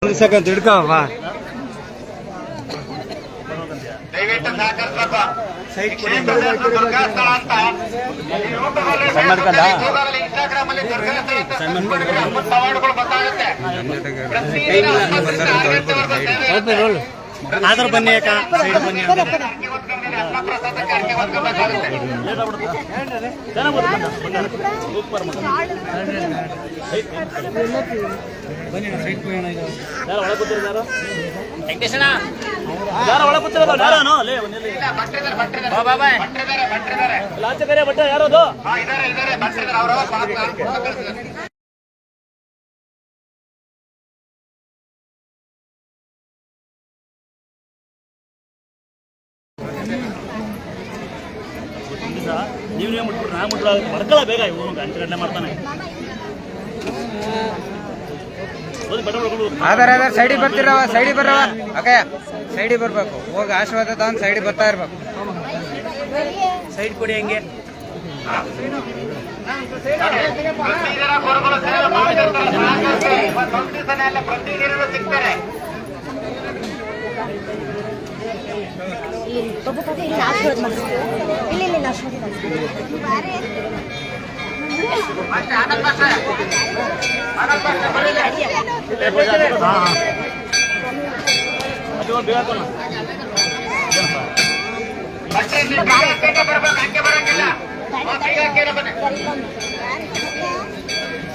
Second ಹಿಡ್ಕವ ದಯವಿಟ್ಟು ಸಹಕರಿಸಪ್ಪ. Instagram ಅಲ್ಲಿ ಅವಾರ್ಡ್ಗಳು ಗೊತ್ತಾಗುತ್ತೆ. ಆದ್ರ ಬನ್ನಿ ಅಕ್ಕ ಸೈಡ್ ಬನ್ನಿ ಯಾರದು ನೀವೇ ಮುಟ್ಬಿಟ್ರೆ ನಾ ಮುಟ್ಬಿಡ ಬರ್ಕಲ್ಲ ಬೇಗ ಇವನು ಗಂಟೆ ಗಂಟೆ ಮಾಡ್ತಾನೆ ಆಧಾರ ಸೈಡಿಗೆ ಬರ್ತಿರವ ಸೈಡಿಗೆ ಬರ್ರವ ಅಕ್ಕ ಸೈಡಿಗೆ ಬರ್ಬೇಕು ಹೋಗಿ ಆಶೀರ್ವಾದ ತಗೊಂಡು ಸೈಡಿಗೆ ಬರ್ತಾ ಇರ್ಬೇಕು ಸೈಡ್ ಕೊಡಿ ಹಂಗೆ ಸಿಗ್ತಾರೆ.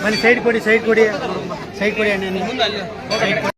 ಬನ್ನಿ ಸೈಡ್ ಕೊಡಿ ಅಣ್ಣ